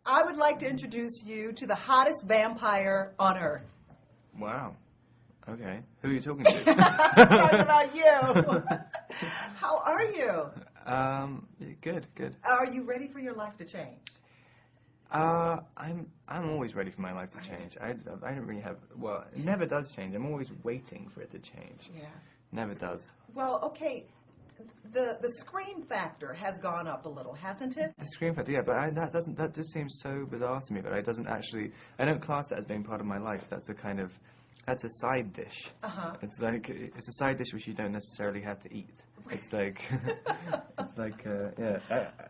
I would like to introduce you to the hottest vampire on Earth. Wow. Okay. Who are you talking to? I'm talking about you. How are you? Good. Are you ready for your life to change? I'm always ready for my life to change. I don't really have. Well, it never does change. I'm always waiting for it to change. Yeah. Never does. Well, okay. The scream factor has gone up a little, hasn't it? The screen factor, yeah, but that just seems so bizarre to me. But I don't class that as being part of my life. That's a side dish. It's a side dish which you don't necessarily have to eat. It's like, I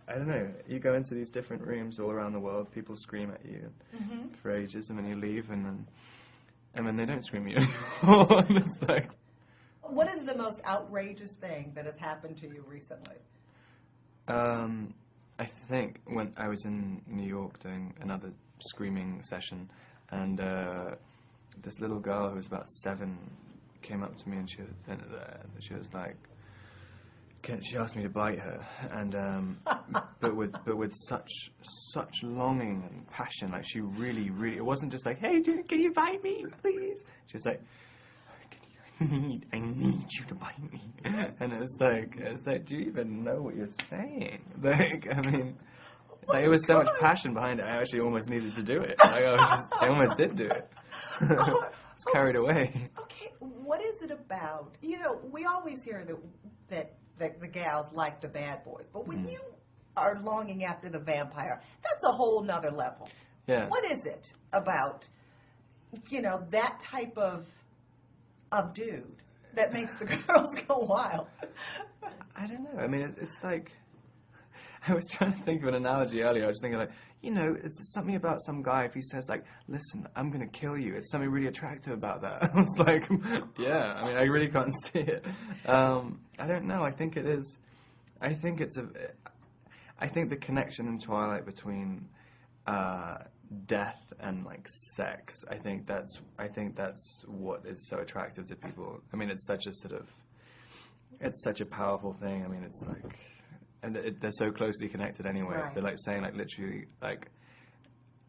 don't know. You go into these different rooms all around the world, people scream at you for ages, and then you leave, and then they don't scream at you anymore. And it's like. What is the most outrageous thing that has happened to you recently? I think when I was in New York doing another screaming session, and this little girl who was about 7 came up to me, and she was like, she asked me to bite her, and but with such longing and passion, like she really, it wasn't just like, hey, can you bite me, please? She was like, I need you to bite me. And it's like, do you even know what you're saying? Like, I mean, it was so much passion behind it, I actually almost needed to do it. Like, I almost did do it. I was carried away. Okay, what is it about? You know, we always hear that the gals like the bad boys, but when you are longing after the vampire, that's a whole nother level. Yeah. What is it about, that type of dude that makes the girls go wild? I don't know. I mean, it's like, I was trying to think of an analogy earlier. I was thinking like, it's something about some guy, if he says like, listen, I'm going to kill you, it's something really attractive about that. I was like, yeah, I mean, I really can't see it. I don't know. I think it is. I think the connection in Twilight between death and like sex, I think that's what is so attractive to people. I mean, it's such a powerful thing. I mean, it's like, and they're so closely connected anyway. Right. They're like saying like literally like,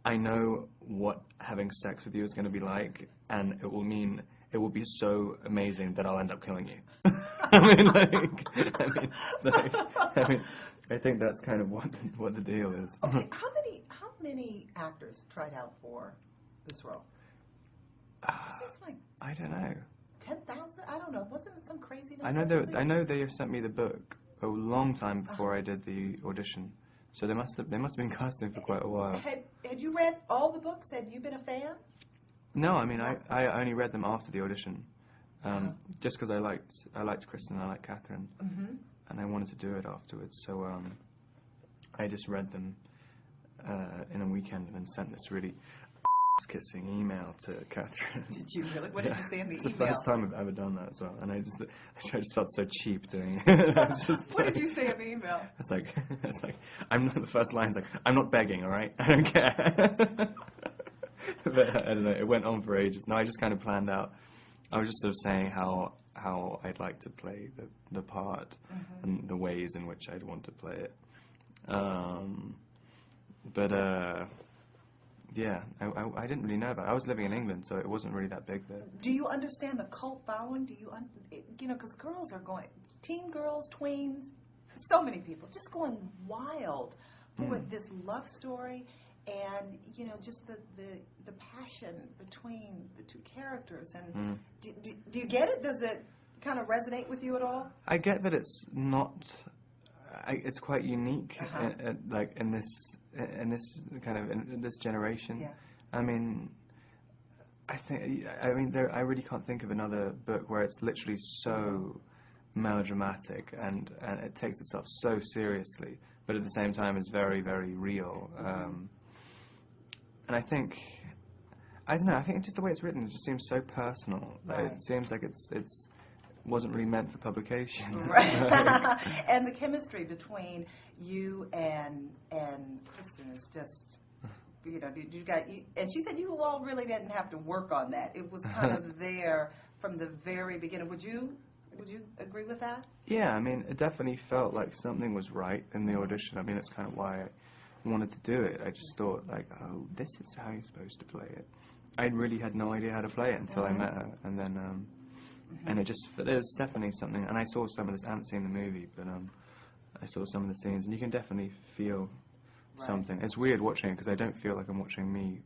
I know what having sex with you is going to be like, and it will be so amazing that I'll end up killing you. I think that's kind of what the deal is. Okay, how many actors tried out for this role? Was this like, I don't know. 10,000? I don't know. Wasn't it some crazy number? I know they have sent me the book a long time before I did the audition, so they must have been casting for quite a while. Had you read all the books? Had you been a fan? No, I mean I only read them after the audition, just because I liked Kristen, I liked Catherine, and I wanted to do it afterwards. So I just read them in a weekend and then sent this really kissing email to Catherine. Did you really? What did you say in the email? It's the first time I've ever done that as well, and I just felt so cheap doing it. What did you say in the email? It's like I'm not, the first line's like, I'm not begging, all right? I don't care. But I don't know. It went on for ages. No, I just kind of planned out. I was just sort of saying how I'd like to play the part and the ways in which I'd want to play it. Yeah, I didn't really know about it. I was living in England, so it wasn't really that big there. Do you understand the cult following? Do you, because girls are going, teen girls, tweens, so many people just going wild for this love story, and just the passion between the two characters. And do you get it? Does it kind of resonate with you at all? I get that it's not. It's quite unique, like in this generation. Yeah. I mean, I really can't think of another book where it's literally so melodramatic and it takes itself so seriously, but at the same time it's very, very real. And I don't know. I think just the way it's written, it just seems so personal. Like, right. It seems like it's wasn't really meant for publication. Right. And the chemistry between you and Kristen is just, you got, and she said you all really didn't have to work on that. It was kind of there from the very beginning. Would you agree with that? Yeah, I mean, it definitely felt like something was right in the audition. I mean, it's kind of why wanted to do it. I just thought, like, oh, this is how you're supposed to play it. I really had no idea how to play it until I met her, and then, and it just, there's definitely something, and I saw some of this, I haven't seen the movie, but I saw some of the scenes, and you can definitely feel something. It's weird watching it, because I don't feel like I'm watching me